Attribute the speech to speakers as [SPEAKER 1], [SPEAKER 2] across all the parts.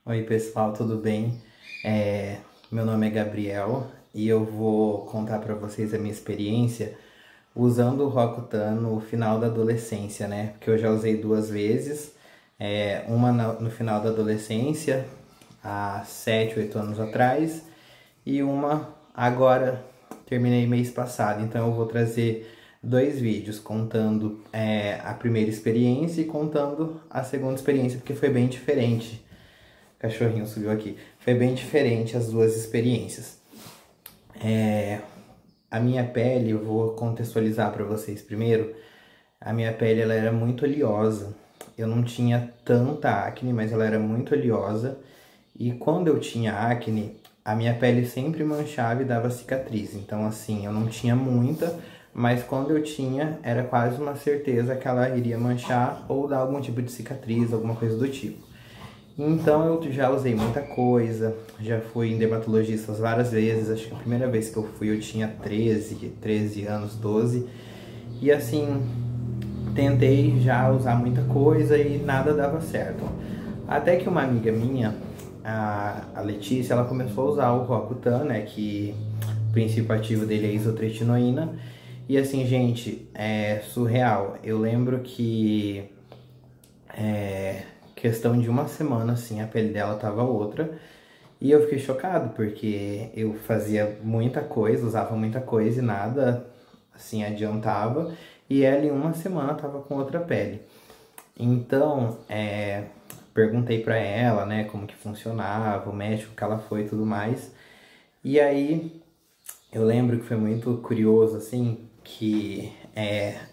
[SPEAKER 1] Oi pessoal, tudo bem? Meu nome é Gabriel e eu vou contar para vocês a minha experiência usando o Rokutan no final da adolescência, né? Porque eu já usei duas vezes, uma no final da adolescência, há 7, 8 anos atrás, e uma agora, terminei mês passado. Então eu vou trazer dois vídeos contando a primeira experiência e contando a segunda experiência, porque foi bem diferente. O cachorrinho subiu aqui. Foi bem diferente as duas experiências. A minha pele, eu vou contextualizar para vocês primeiro. A minha pele ela era muito oleosa. Eu não tinha tanta acne, mas ela era muito oleosa. E quando eu tinha acne, a minha pele sempre manchava e dava cicatriz. Então, assim, eu não tinha muita, mas quando eu tinha, era quase uma certeza que ela iria manchar ou dar algum tipo de cicatriz, alguma coisa do tipo. Então eu já usei muita coisa, já fui em dermatologistas várias vezes. Acho que a primeira vez que eu fui eu tinha 13 anos, 12. E assim, tentei já usar muita coisa e nada dava certo. Até que uma amiga minha, a Letícia, ela começou a usar o Roacutan, né, que o princípio ativo dele é isotretinoína. E assim, gente, é surreal. Eu lembro que questão de uma semana, assim, a pele dela tava outra. E eu fiquei chocado, porque eu fazia muita coisa, usava muita coisa e nada, assim, adiantava. E ela em uma semana tava com outra pele. Então, perguntei pra ela, né, como que funcionava, o médico que ela foi e tudo mais. E aí, eu lembro que foi muito curioso, assim, que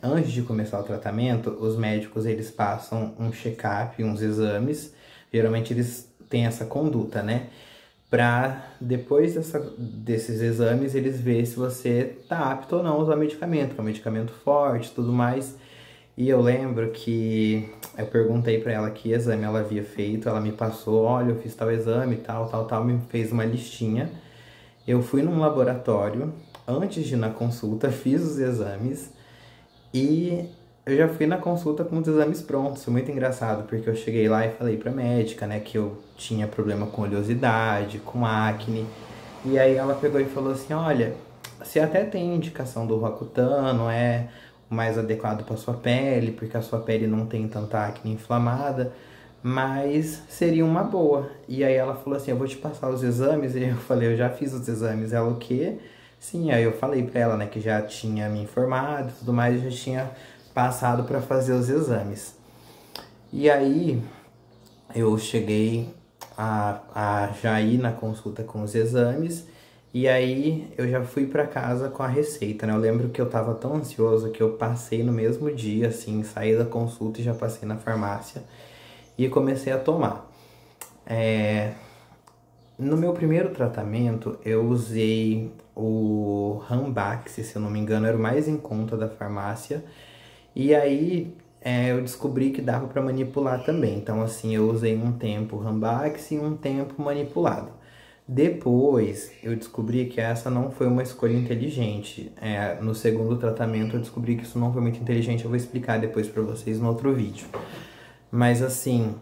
[SPEAKER 1] antes de começar o tratamento, os médicos eles passam um check-up, uns exames. Geralmente eles têm essa conduta, né? Pra depois desses exames eles verem se você tá apto ou não a usar medicamento, que é um medicamento forte e tudo mais. E eu lembro que eu perguntei pra ela que exame ela havia feito, ela me passou, olha, eu fiz tal exame, tal, tal, tal, me fez uma listinha. Eu fui num laboratório, antes de ir na consulta, fiz os exames e eu já fui na consulta com os exames prontos. Foi muito engraçado, porque eu cheguei lá e falei pra médica, né, que eu tinha problema com oleosidade, com acne. E aí ela pegou e falou assim, olha, você até tem indicação do Roacutan, não é o mais adequado para sua pele, porque a sua pele não tem tanta acne inflamada, mas seria uma boa. E aí ela falou assim, eu vou te passar os exames. E eu falei, eu já fiz os exames. Ela, o quê? Sim, aí eu falei pra ela, né, que já tinha me informado e tudo mais, já tinha passado para fazer os exames. E aí eu cheguei a já ir na consulta com os exames e aí eu já fui para casa com a receita, né? Eu lembro que eu tava tão ansioso que eu passei no mesmo dia, assim, saí da consulta e já passei na farmácia e comecei a tomar. No meu primeiro tratamento, eu usei o Ranbaxy, se eu não me engano, era o mais em conta da farmácia. E aí eu descobri que dava para manipular também. Então, assim, eu usei um tempo Ranbaxy e um tempo manipulado. Depois, eu descobri que essa não foi uma escolha inteligente. No segundo tratamento, eu descobri que isso não foi muito inteligente. Eu vou explicar depois para vocês no outro vídeo. Mas, assim,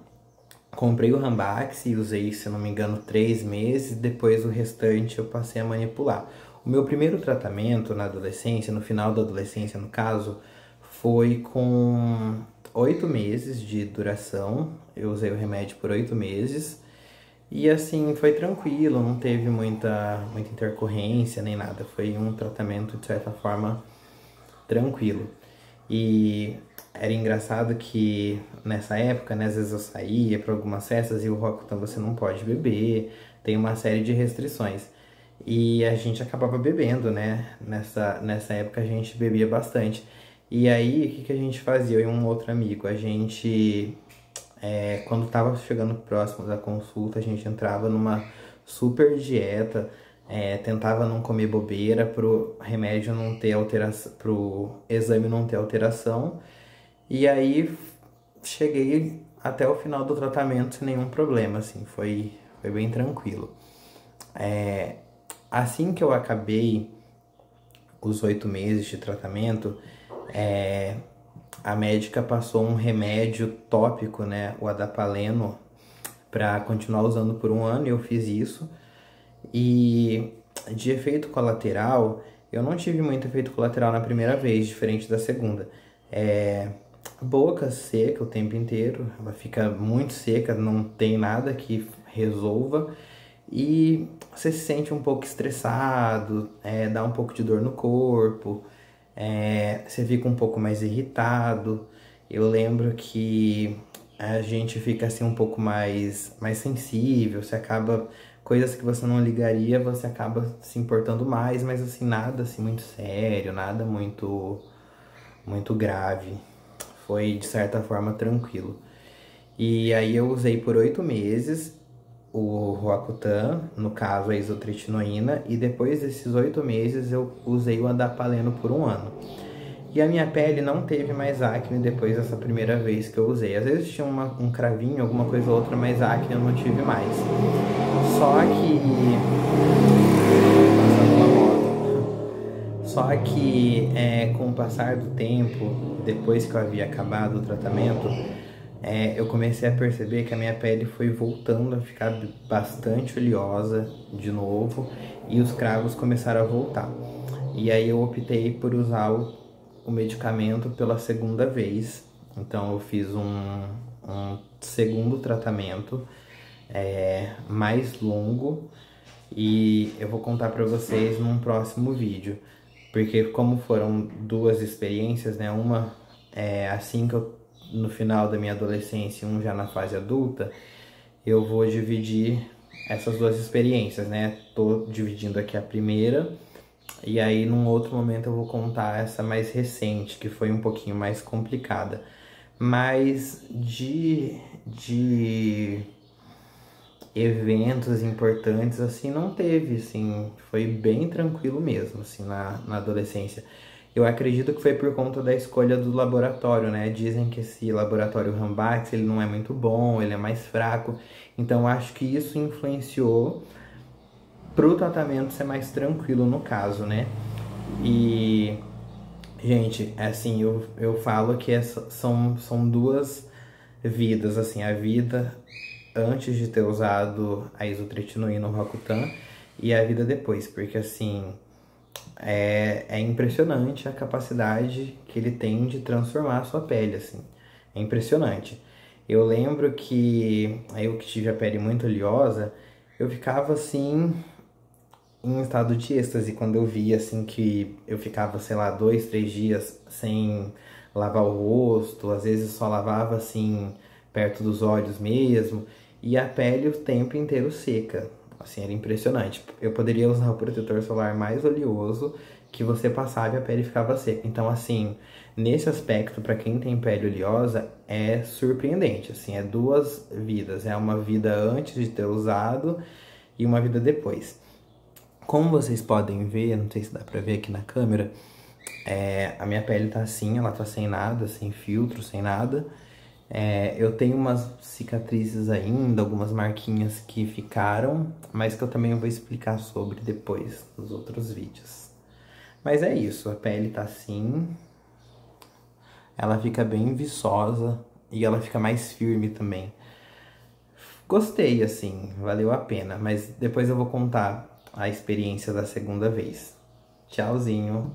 [SPEAKER 1] comprei o Ranbaxy e usei, se eu não me engano, 3 meses. Depois, o restante, eu passei a manipular. O meu primeiro tratamento na adolescência, no final da adolescência, no caso, foi com 8 meses de duração. Eu usei o remédio por 8 meses. E assim, foi tranquilo, não teve muita intercorrência nem nada. Foi um tratamento, de certa forma, tranquilo. E era engraçado que nessa época, né, às vezes eu saía para algumas festas e o Roacutan você não pode beber, tem uma série de restrições. E a gente acabava bebendo, né? Nessa época a gente bebia bastante. E aí, o que que a gente fazia? Eu e um outro amigo, a gente, quando tava chegando próximo da consulta, a gente entrava numa super dieta, tentava não comer bobeira pro remédio não ter alteração, pro exame não ter alteração. E aí cheguei até o final do tratamento sem nenhum problema, assim, foi bem tranquilo. Assim que eu acabei os 8 meses de tratamento, a médica passou um remédio tópico, né, o Adapaleno, para continuar usando por um ano, e eu fiz isso. E de efeito colateral, eu não tive muito efeito colateral na primeira vez, diferente da segunda. Boca seca o tempo inteiro, ela fica muito seca, não tem nada que resolva. E você se sente um pouco estressado, dá um pouco de dor no corpo, você fica um pouco mais irritado. Eu lembro que a gente fica assim um pouco mais sensível, você acaba, coisas que você não ligaria, você acaba se importando mais, mas assim, nada assim muito sério, nada muito grave. Foi de certa forma tranquilo. E aí eu usei por 8 meses o Roacutan, no caso a isotretinoína, e depois desses 8 meses eu usei o Adapaleno por um ano. E a minha pele não teve mais acne depois dessa primeira vez que eu usei. Às vezes tinha um cravinho, alguma coisa ou outra, mas acne eu não tive mais. Só que... Só que com o passar do tempo, depois que eu havia acabado o tratamento, eu comecei a perceber que a minha pele foi voltando a ficar bastante oleosa de novo e os cravos começaram a voltar. E aí eu optei por usar o medicamento pela segunda vez. Então eu fiz um segundo tratamento mais longo e eu vou contar para vocês num próximo vídeo. Porque como foram duas experiências, né? Uma assim que eu no final da minha adolescência, um já na fase adulta, eu vou dividir essas duas experiências, né? Tô dividindo aqui a primeira, e aí num outro momento eu vou contar essa mais recente, que foi um pouquinho mais complicada. Mas de eventos importantes, assim, não teve, assim, foi bem tranquilo mesmo, assim, na adolescência. Eu acredito que foi por conta da escolha do laboratório, né? Dizem que esse laboratório Rambax, ele não é muito bom, ele é mais fraco. Então, acho que isso influenciou pro tratamento ser mais tranquilo no caso, né? E, gente, assim, eu falo que são duas vidas, assim, a vida antes de ter usado a isotretinoína ou Roacutan e a vida depois, porque assim, é impressionante a capacidade que ele tem de transformar a sua pele, assim, é impressionante. Eu lembro que eu que tive a pele muito oleosa, eu ficava assim em estado de êxtase quando eu via assim que eu ficava, sei lá, 2, 3 dias sem lavar o rosto, às vezes só lavava assim perto dos olhos mesmo, e a pele o tempo inteiro seca. Assim, era impressionante. Eu poderia usar o protetor solar mais oleoso que você passava e a pele ficava seca. Então, assim, nesse aspecto, para quem tem pele oleosa, é surpreendente. Assim, é duas vidas. É uma vida antes de ter usado e uma vida depois. Como vocês podem ver, não sei se dá pra ver aqui na câmera, a minha pele tá assim, ela tá sem nada, sem filtro, sem nada. Eu tenho umas cicatrizes ainda, algumas marquinhas que ficaram, mas que eu também vou explicar sobre depois, nos outros vídeos. Mas é isso, a pele tá assim, ela fica bem viçosa e ela fica mais firme também. Gostei, assim, valeu a pena, mas depois eu vou contar a experiência da segunda vez. Tchauzinho!